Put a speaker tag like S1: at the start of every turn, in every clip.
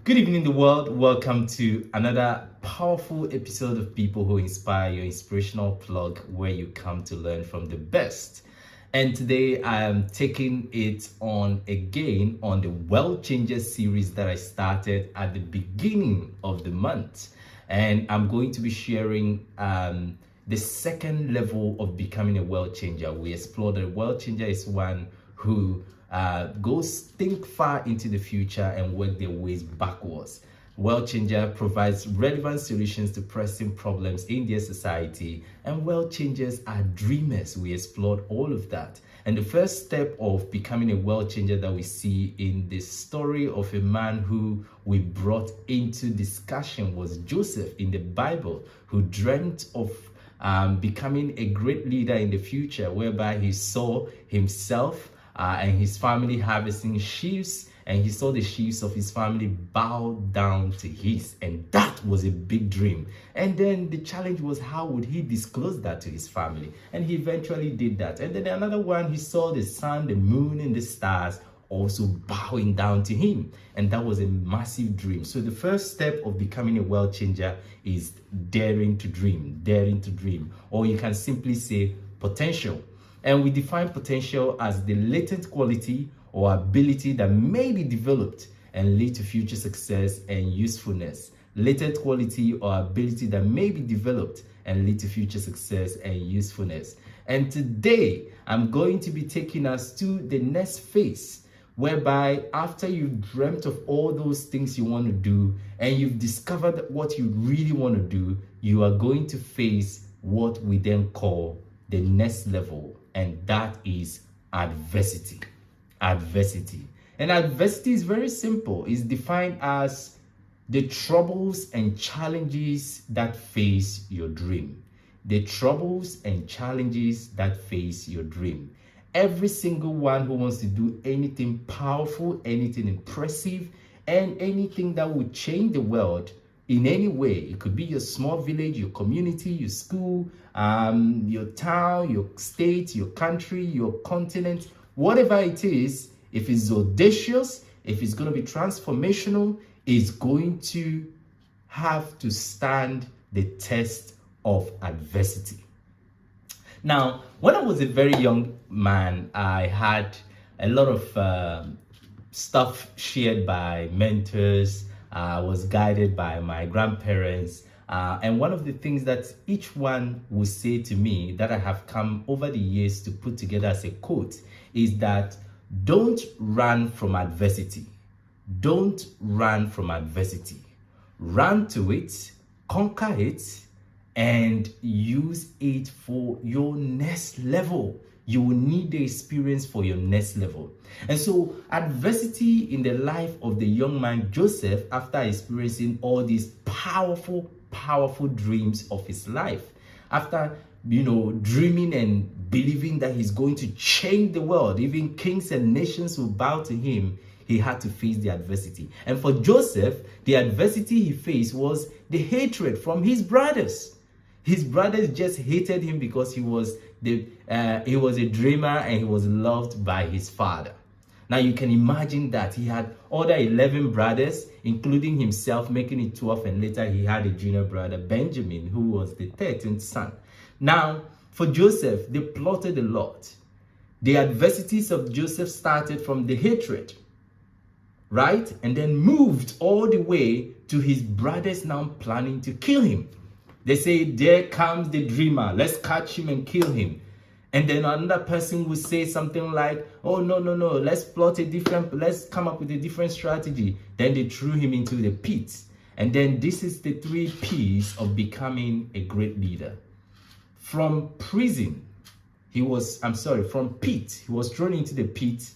S1: Good evening, the world. Welcome to another powerful episode of People Who Inspire, your inspirational plug where you come to learn from the best. And today I am taking it on again on the World Changers series that I started at the beginning of the month. And I'm going to be sharing the second level of becoming a world changer. We explore that a world changer is one who goes think far into the future and work their ways backwards. World Changer provides relevant solutions to pressing problems in their society, and world changers are dreamers. We explored all of that. And the first step of becoming a world changer that we see in the story of a man who we brought into discussion was Joseph in the Bible, who dreamt of becoming a great leader in the future, whereby he saw himself and his family harvesting sheaves, and he saw the sheaves of his family bow down to his, and that was a big dream. And then the challenge was, how would he disclose that to his family? And he eventually did that. And then another one, he saw the sun, the moon, and the stars also bowing down to him, and that was a massive dream. So the first step of becoming a world changer is daring to dream, or you can simply say potential. And we define potential as the latent quality or ability that may be developed and lead to future success and usefulness. Latent quality or ability that may be developed and lead to future success and usefulness. And today, I'm going to be taking us to the next phase, whereby after you've dreamt of all those things you want to do and you've discovered what you really want to do, you are going to face what we then call the next level, and that is adversity. And adversity is very simple. It's defined as the troubles and challenges that face your dream. The troubles and challenges that face your dream. Every single one who wants to do anything powerful, anything impressive, and anything that would change the world in any way. It could be your small village, your community, your school, your town, your state, your country, your continent, whatever it is. If it's audacious, if it's going to be transformational, it's going to have to stand the test of adversity. Now, when I was a very young man, I had a lot of stuff shared by mentors. I was guided by my grandparents. And one of the things that each one will say to me that I have come over the years to put together as a quote is that don't run from adversity. Don't run from adversity. Run to it, conquer it, and use it for your next level. You will need the experience for your next level. And so adversity in the life of the young man Joseph, after experiencing all these powerful dreams of his life, after dreaming and believing that he's going to change the world, even kings and nations will bow to him, he had to face the adversity. And for Joseph, the adversity he faced was the hatred from his brothers. His brothers just hated him because he was a dreamer and he was loved by his father. Now you can imagine that he had other 11 brothers, including himself, making it 12, and later he had a junior brother, Benjamin, who was the 13th son. Now, for Joseph, they plotted a lot. The adversities of Joseph started from the hatred, right? And then moved all the way to his brothers now planning to kill him. They say, there comes the dreamer, let's catch him and kill him. And then another person will say something like, oh, no, let's come up with a different strategy. Then they threw him into the pit. And then this is the 3 P's of becoming a great leader. From prison, from pit, he was thrown into the pit.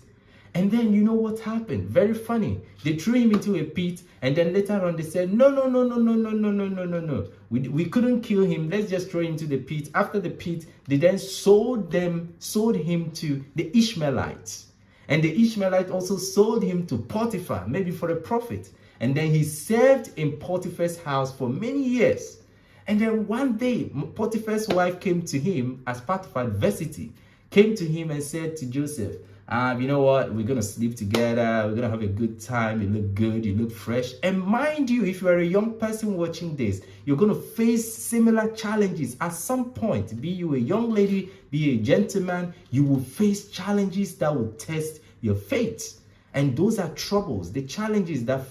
S1: And then you know what happened? Very funny. They threw him into a pit, and then later on they said, no. We couldn't kill him. Let's just throw him into the pit. After the pit, they then sold him to the Ishmaelites. And the Ishmaelites also sold him to Potiphar, maybe for a profit. And then he served in Potiphar's house for many years. And then one day, Potiphar's wife came to him as part of adversity, came to him and said to Joseph, You know what, we're gonna sleep together, we're gonna have a good time, you look good, you look fresh. And mind you, if you are a young person watching this, you're gonna face similar challenges at some point. Be you a young lady, be a gentleman, you will face challenges that will test your faith. And those are troubles, the challenges that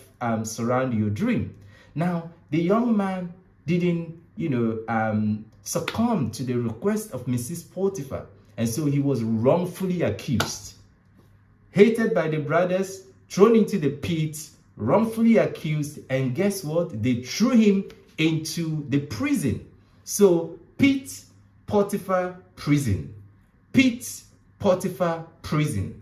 S1: surround your dream. Now, the young man didn't, succumb to the request of Mrs. Potiphar. And so he was wrongfully accused, hated by the brothers, thrown into the pit, wrongfully accused. And guess what? They threw him into the prison. So pit, Potiphar, prison. Pit, Potiphar, prison.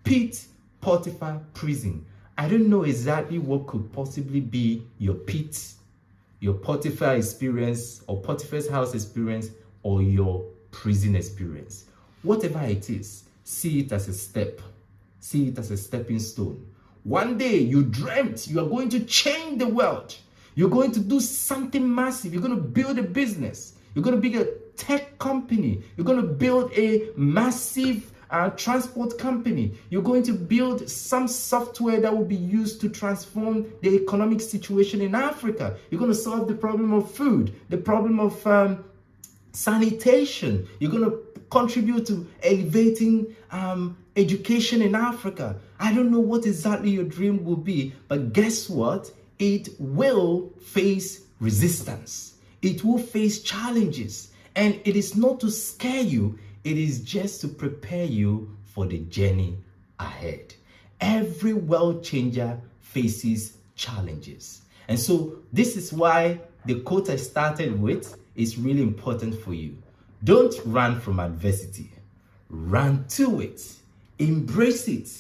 S1: Pit, Potiphar, prison. I don't know exactly what could possibly be your pit, your Potiphar experience, or Potiphar's house experience, or your prison experience. Whatever it is, see it as a step. See it as a stepping stone. One day you dreamt you are going to change the world. You're going to do something massive. You're going to build a business. You're going to build a tech company. You're going to build a massive transport company. You're going to build some software that will be used to transform the economic situation in Africa. You're going to solve the problem of food, the problem of sanitation. You're going to contribute to elevating education in Africa. I don't know what exactly your dream will be, but guess what? It will face resistance. It will face challenges. And it is not to scare you, it is just to prepare you for the journey ahead. Every world changer faces challenges. And so this is why the quote I started with is really important for you. Don't run from adversity. Run to it. Embrace it.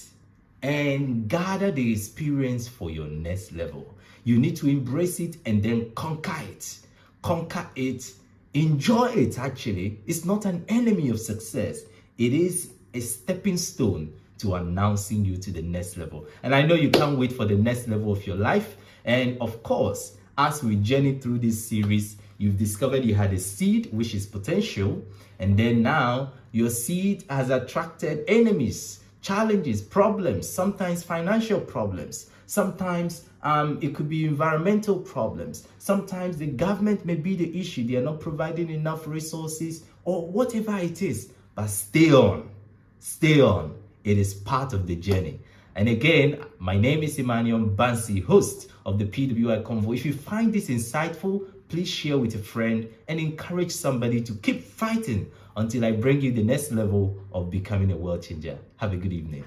S1: And gather the experience for your next level. You need to embrace it and then conquer it. Conquer it. Enjoy it, actually. It's not an enemy of success. It is a stepping stone to announcing you to the next level. And I know you can't wait for the next level of your life. And of course, as we journey through this series, you've discovered you had a seed, which is potential. And then now your seed has attracted enemies, challenges, problems, sometimes financial problems. Sometimes it could be environmental problems. Sometimes the government may be the issue. They are not providing enough resources or whatever it is. But stay on. Stay on. It is part of the journey. And again, my name is Emmanuel Bansi, host of the PWI Convo. If you find this insightful, please share with a friend and encourage somebody to keep fighting until I bring you the next level of becoming a world changer. Have a good evening.